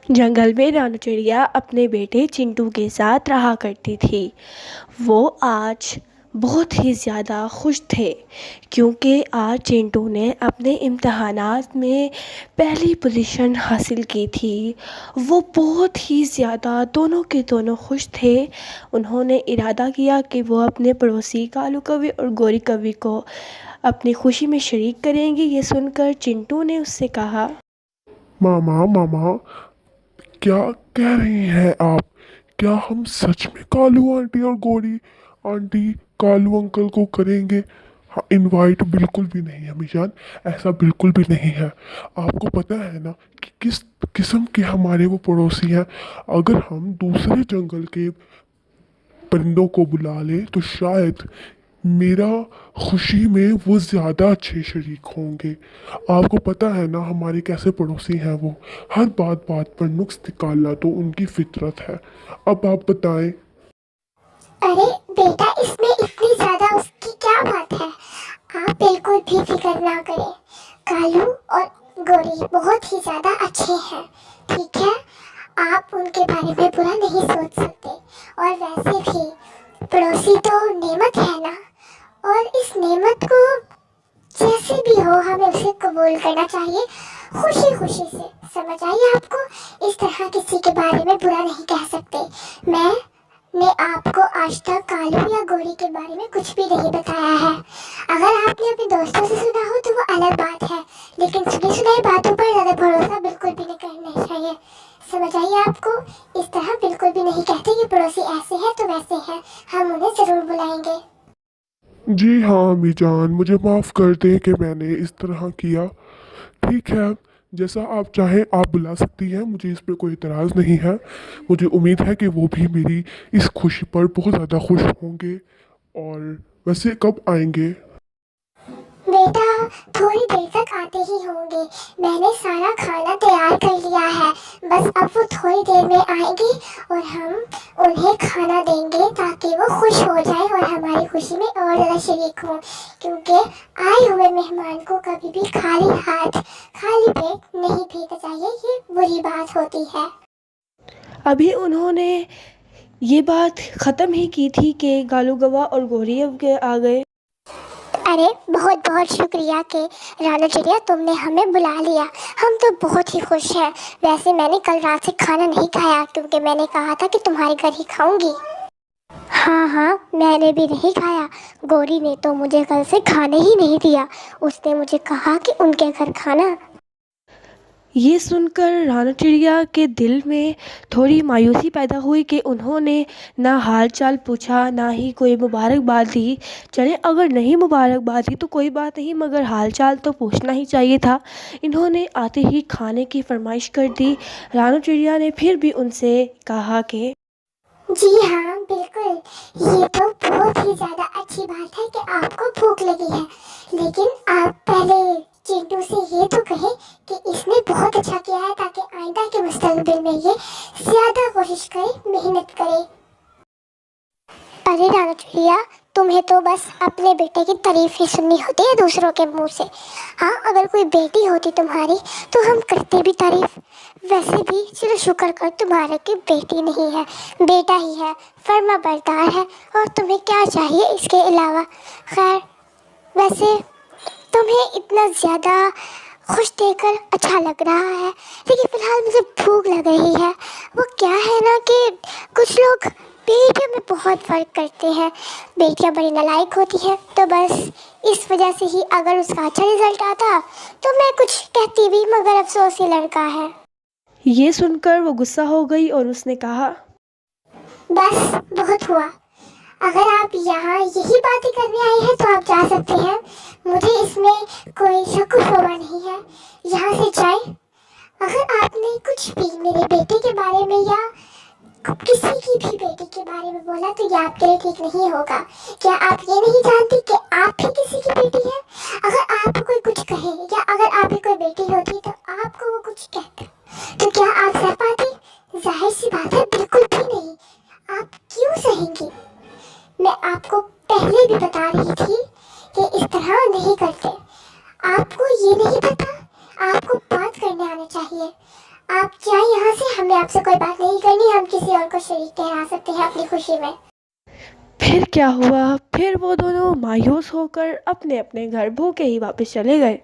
جنگل میں رانو چڑیا اپنے بیٹے چنٹو کے ساتھ رہا کرتی تھی۔ وہ آج بہت ہی زیادہ خوش تھے کیونکہ آج چنٹو نے اپنے امتحانات میں پہلی پوزیشن حاصل کی تھی۔ وہ بہت ہی زیادہ دونوں کے دونوں خوش تھے۔ انہوں نے ارادہ کیا کہ وہ اپنے پڑوسی کالو کوی اور گوری کوی کو اپنی خوشی میں شریک کریں گے۔ یہ سن کر چنٹو نے اس سے کہا، ماما کیا کہہ رہی ہیں آپ؟ کیا ہم سچ میں کالو آنٹی اور گوری آنٹی کالو انکل کو کریں گے؟ ہاں، انوائٹ بالکل بھی نہیں امی جان، ایسا بالکل بھی نہیں ہے۔ آپ کو پتہ ہے نا کہ کس قسم کے ہمارے وہ پڑوسی ہیں۔ اگر ہم دوسرے جنگل کے پرندوں کو بلا لیں تو شاید میرا خوشی میں وہ زیادہ اچھے شریک ہوں گے۔ آپ کو پتہ ہے نا ہمارے کیسے پڑوسی ہیں وہ، ہر بات پر نقص نکالنا تو ان کی فطرت ہے۔ اب آپ بتائیں۔ ارے بیٹا، اس میں اتنی زیادہ اس کی کیا بات ہے؟ آپ بالکل بھی فکر نہ کریں، کالو اور گوری بہت ہی زیادہ اچھے ہیں، ٹھیک ہے؟ آپ ان کے بارے میں برا نہیں سوچ سکتے، اور ویسے بھی پڑوسی تو نعمت ہے نا، اور اس نعمت کو جیسے بھی ہو ہمیں اسے قبول کرنا چاہیے، خوشی سے۔ سمجھ آئی آپ کو؟ اس طرح کسی کے بارے میں برا نہیں کہہ سکتے۔ میں نے آپ کو آج تک کالو یا گوری کے بارے میں کچھ بھی نہیں بتایا ہے۔ اگر آپ نے اپنے دوستوں سے سنا ہو تو وہ الگ بات ہے، لیکن سنی سنائی باتوں پر زیادہ بھروسہ بالکل بھی نہیں کرنا چاہیے۔ سمجھ آئیے آپ کو؟ اس طرح بالکل بھی نہیں کہتے کہ پڑوسی ایسے ہیں تو ویسے ہیں، ہم انہیں ضرور بلائیں گے۔ جی ہاں امی جان، مجھے معاف کر دیں کہ میں نے اس طرح کیا۔ ٹھیک ہے، جیسا آپ چاہیں آپ بلا سکتی ہیں، مجھے اس پہ کوئی اعتراض نہیں ہے۔ مجھے امید ہے کہ وہ بھی میری اس خوشی پر بہت زیادہ خوش ہوں گے۔ اور ویسے کب آئیں گے؟ بیٹا تھوڑی دیر تک آتے ہی ہوں گے، میں نے سارا کھانا تیار کر لیا ہے، بس اب وہ تھوڑی دیر میں آئیں گے اور ہم انہیں کھانا دیں گے تاکہ وہ خوش ہو جائیں اور ہماری خوشی میں اور زیادہ شریک ہوں، کیونکہ آئے ہوئے مہمان کو کبھی بھی خالی ہاتھ خالی پیٹ نہیں بھیجنا چاہیے، یہ بری بات ہوتی ہے۔ ابھی انہوں نے یہ بات ختم ہی کی تھی کہ کالو گوا اور گوری آ گئے۔ ارے بہت بہت شکریہ کہ رانو چڑیا تم نے ہمیں بلا لیا، ہم تو بہت ہی خوش ہیں۔ ویسے میں نے کل رات سے کھانا نہیں کھایا کیونکہ میں نے کہا تھا کہ تمہارے گھر ہی کھاؤں گی۔ ہاں میں نے بھی نہیں کھایا، گوری نے تو مجھے کل سے کھانے ہی نہیں دیا، اس نے مجھے کہا کہ ان کے گھر کھانا۔ یہ سن کر رانو چڑیا کے دل میں تھوڑی مایوسی پیدا ہوئی کہ انہوں نے نہ حال چال پوچھا نہ ہی کوئی مبارکباد دی۔ چلے اگر نہیں مبارکباد دی تو کوئی بات نہیں، مگر حال چال تو پوچھنا ہی چاہیے تھا۔ انہوں نے آتے ہی کھانے کی فرمائش کر دی۔ رانو چڑیا نے پھر بھی ان سے کہا کہ جی ہاں بالکل، یہ تو بہت ہی زیادہ اچھی بات ہے کہ آپ کو بھوک لگی ہے، لیکن آپ پہلے چنٹو سے یہ تو کہیں کہ اس نے بہت اچھا کیا ہے تاکہ آئندہ کے مستقبل میں یہ زیادہ کوشش کرے، محنت کرے۔ ارے رانو چڑیا، تمہیں تو بس اپنے بیٹے کی تعریف ہی سننی ہوتی ہے دوسروں کے منہ سے۔ ہاں اگر کوئی بیٹی ہوتی تمہاری تو ہم کرتے بھی تعریف، ویسے بھی چلو شکر کر تمہارے کی بیٹی نہیں ہے، بیٹا ہی ہے، فرما بردار ہے، اور تمہیں کیا چاہیے اس کے علاوہ۔ خیر ویسے تمہیں اتنا زیادہ خوش دیکھ کر اچھا لگ رہا ہے، لیکن فی الحال مجھے بھوک لگ رہی ہے۔ وہ کیا ہے نا کہ کچھ لوگ بیٹیوں میں بہت فرق کرتے ہیں، بیٹیاں بڑی نالائق ہوتی ہیں، تو بس اس وجہ سے ہی اگر اس کا اچھا رزلٹ آتا تو میں کچھ کہتی بھی، مگر افسوس یہ لڑکا ہے۔ یہ سن کر وہ غصہ ہو گئی اور اس نے کہا، بس بہت ہوا، اگر آپ یہاں یہی باتیں کرنے آئے ہیں تو آپ جا سکتے ہیں، مجھے اس میں کوئی شک و شبہ نہیں ہے، یہاں سے جائیں۔ اگر آپ نے کچھ بھی میرے بیٹے کے بارے میں یا کسی کی بھی بیٹی کے بارے میں بولا تو یہ آپ کے لیے ٹھیک نہیں ہوگا۔ کیا آپ یہ نہیں جانتی کہ آپ بھی کسی کی بیٹی ہیں؟ اگر آپ کوئی کچھ کہے یا اگر آپ کی کوئی بیٹی ہوتی تو آپ کو وہ کچھ کہتا تو کیا آپ سہ پاتی؟ ظاہر سی بات ہے بالکل بھی نہیں۔ آپ کیوں سہیں گی؟ میں آپ کو پہلے بھی بتا رہی تھی کہ اس طرح نہیں کرتے۔ آپ کو یہ نہیں پتا، آپ کو بات کرنے آنا چاہیے۔ آپ جائیں یہاں سے، ہمیں آپ سے کوئی بات نہیں کرنی، ہم کسی اور کو شریک ٹھہرا سکتے ہیں اپنی خوشی میں۔ پھر کیا ہوا؟ پھر وہ دونوں مایوس ہو کر اپنے اپنے گھر بھوکے ہی واپس چلے گئے۔